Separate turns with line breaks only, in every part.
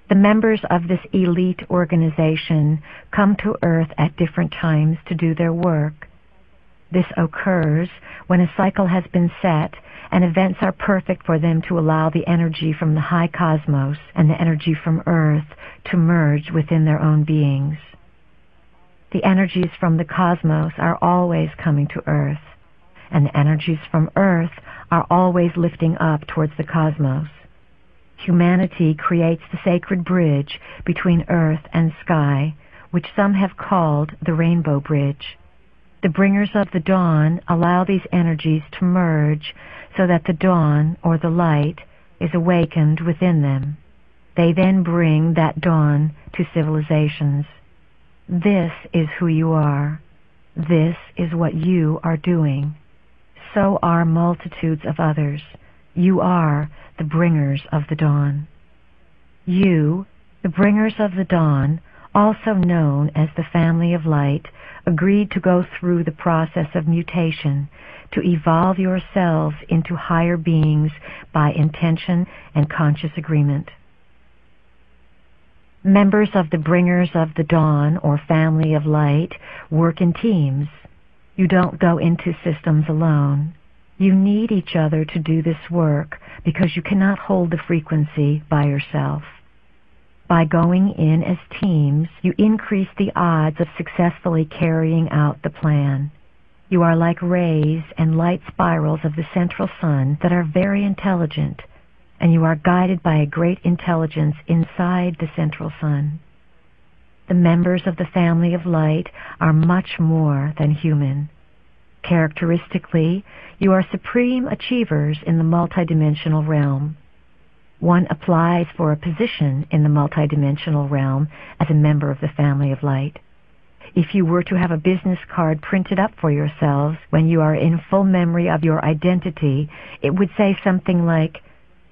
The members of this elite organization come to Earth at different times to do their work. This occurs when a cycle has been set and events are perfect for them to allow the energy from the high cosmos and the energy from Earth to merge within their own beings. The energies from the cosmos are always coming to Earth, and the energies from Earth are always lifting up towards the cosmos. Humanity creates the sacred bridge between Earth and sky, which some have called the Rainbow Bridge. The bringers of the dawn allow these energies to merge so that the dawn, or the light, is awakened within them. They then bring that dawn to civilizations. This is who you are. This is what you are doing. So are multitudes of others. You are the bringers of the dawn. You, the bringers of the dawn, also known as the family of light, agreed to go through the process of mutation, to evolve yourselves into higher beings by intention and conscious agreement. Members of the bringers of the dawn, or family of light, work in teams. You don't go into systems alone. You need each other to do this work because you cannot hold the frequency by yourself. By going in as teams, you increase the odds of successfully carrying out the plan. You are like rays and light spirals of the central sun that are very intelligent, and you are guided by a great intelligence inside the central sun. The members of the family of light are much more than human. Characteristically, you are supreme achievers in the multidimensional realm. One applies for a position in the multidimensional realm as a member of the family of light. If you were to have a business card printed up for yourselves when you are in full memory of your identity, it would say something like,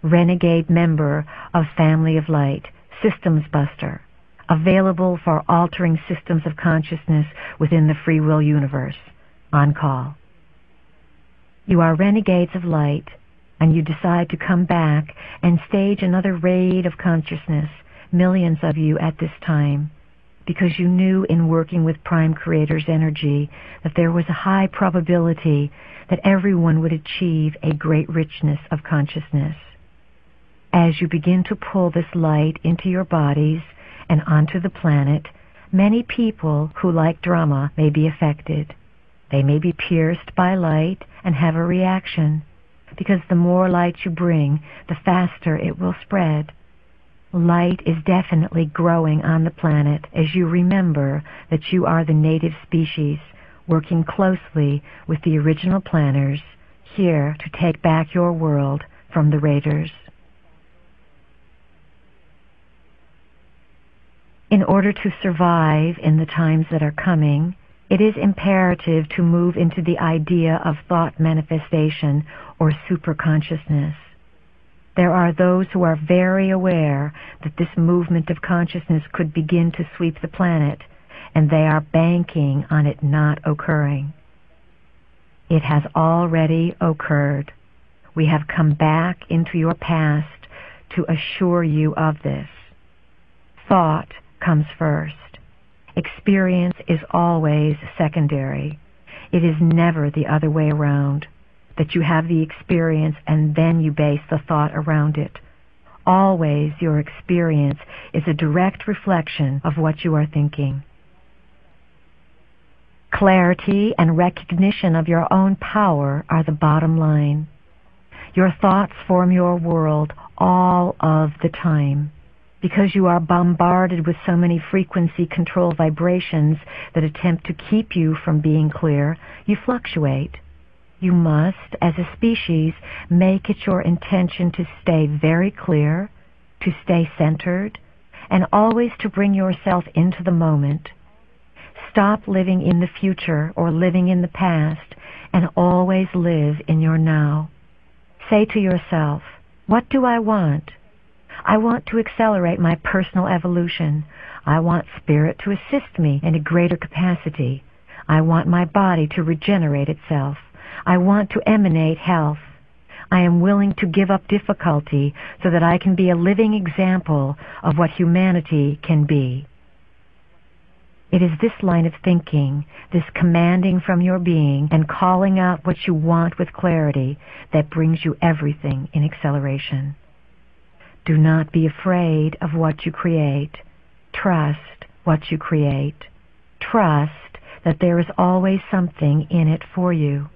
Renegade Member of Family of Light, Systems Buster, available for altering systems of consciousness within the free will universe, on call. You are renegades of light, and you decide to come back and stage another raid of consciousness, millions of you at this time, because you knew in working with Prime Creator's energy that there was a high probability that everyone would achieve a great richness of consciousness. As you begin to pull this light into your bodies and onto the planet, many people who like drama may be affected. They may be pierced by light and have a reaction, because the more light you bring, the faster it will spread. Light is definitely growing on the planet as you remember that you are the native species, working closely with the original planners, here to take back your world from the raiders. In order to survive in the times that are coming, it is imperative to move into the idea of thought manifestation or superconsciousness. There are those who are very aware that this movement of consciousness could begin to sweep the planet, and they are banking on it not occurring. It has already occurred. We have come back into your past to assure you of this. Thought comes first. Experience is always secondary. It is never the other way around, that you have the experience and then you base the thought around it. Always your experience is a direct reflection of what you are thinking. Clarity and recognition of your own power are the bottom line. Your thoughts form your world all of the time. Because you are bombarded with so many frequency control vibrations that attempt to keep you from being clear, you fluctuate. You must, as a species, make it your intention to stay very clear, to stay centered, and always to bring yourself into the moment. Stop living in the future or living in the past, and always live in your now. Say to yourself, what do I want? I want to accelerate my personal evolution. I want spirit to assist me in a greater capacity. I want my body to regenerate itself. I want to emanate health. I am willing to give up difficulty so that I can be a living example of what humanity can be. It is this line of thinking, this commanding from your being and calling out what you want with clarity, that brings you everything in acceleration. Do not be afraid of what you create. Trust what you create. Trust that there is always something in it for you.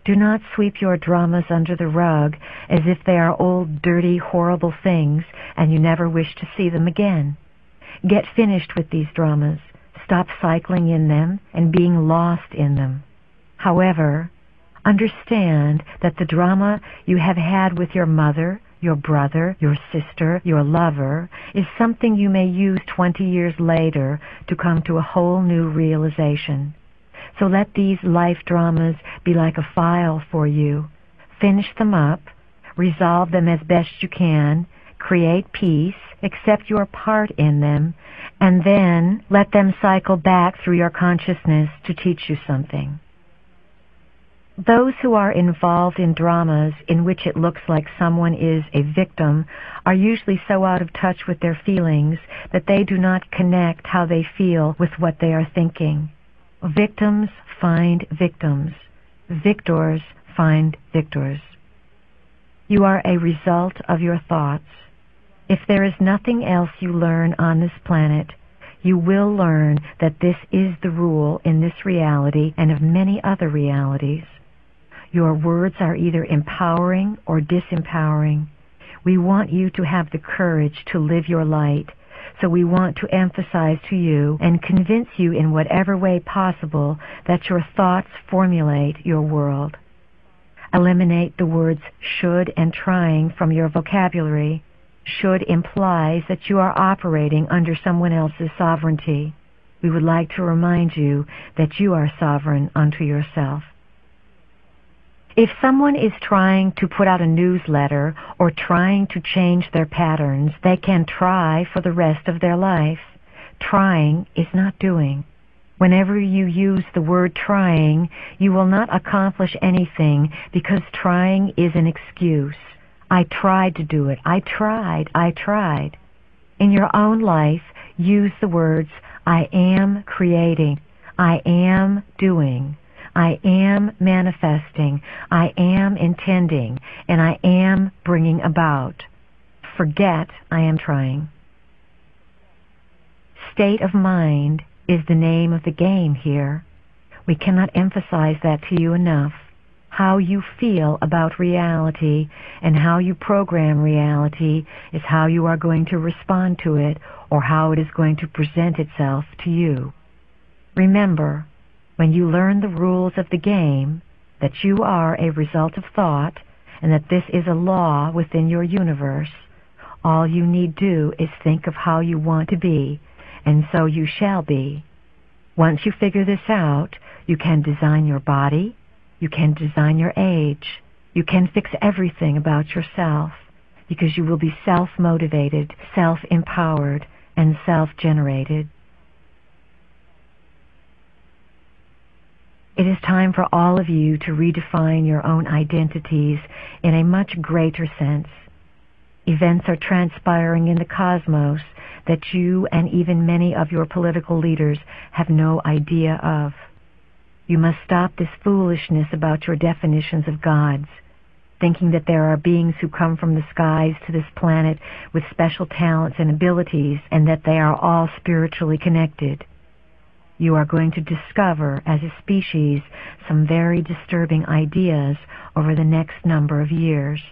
Do not sweep your dramas under the rug as if they are old, dirty, horrible things and you never wish to see them again. Get finished with these dramas. Stop cycling in them and being lost in them. However, understand that the drama you have had with your mother, your brother, your sister, your lover, is something you may use 20 years later to come to a whole new realization. So let these life dramas be like a file for you. Finish them up, resolve them as best you can, create peace, accept your part in them, and then let them cycle back through your consciousness to teach you something. Those who are involved in dramas in which it looks like someone is a victim are usually so out of touch with their feelings that they do not connect how they feel with what they are thinking. Victims find victims. Victors find victors. You are a result of your thoughts. If there is nothing else you learn on this planet, you will learn that this is the rule in this reality and of many other realities. Your words are either empowering or disempowering. We want you to have the courage to live your light, so we want to emphasize to you and convince you in whatever way possible that your thoughts formulate your world. Eliminate the words should and trying from your vocabulary. Should implies that you are operating under someone else's sovereignty. We would like to remind you that you are sovereign unto yourself. If someone is trying to put out a newsletter or trying to change their patterns, they can try for the rest of their life. Trying is not doing. Whenever you use the word trying, you will not accomplish anything because trying is an excuse. I tried to do it. I tried. In your own life, use the words, I am creating, I am doing, I am manifesting, I am intending, and I am bringing about. Forget I am trying. State of mind is the name of the game here. We cannot emphasize that to you enough. How you feel about reality and how you program reality is how you are going to respond to it or how it is going to present itself to you. Remember, when you learn the rules of the game, that you are a result of thought and that this is a law within your universe, all you need do is think of how you want to be, and so you shall be. Once you figure this out, you can design your body, you can design your age. You can fix everything about yourself because you will be self-motivated, self-empowered, and self-generated. It is time for all of you to redefine your own identities in a much greater sense. Events are transpiring in the cosmos that you and even many of your political leaders have no idea of. You must stop this foolishness about your definitions of gods, thinking that there are beings who come from the skies to this planet with special talents and abilities and that they are all spiritually connected. You are going to discover, as a species, some very disturbing ideas over the next number of years.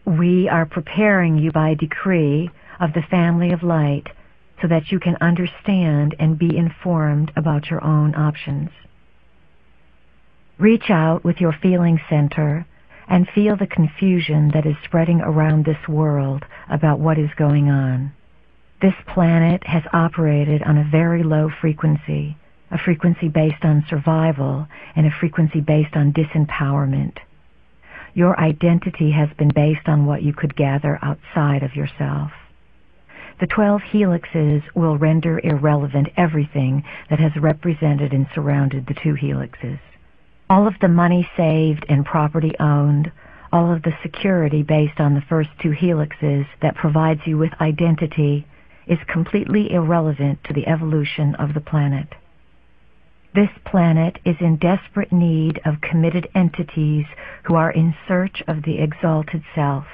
We are preparing you by decree of the family of light so that you can understand and be informed about your own options. Reach out with your feeling center and feel the confusion that is spreading around this world about what is going on. This planet has operated on a very low frequency, a frequency based on survival and a frequency based on disempowerment. Your identity has been based on what you could gather outside of yourself. The 12 helixes will render irrelevant everything that has represented and surrounded the 2 helixes. All of the money saved and property owned, all of the security based on the first two helixes that provides you with identity, is completely irrelevant to the evolution of the planet. This planet is in desperate need of committed entities who are in search of the exalted self.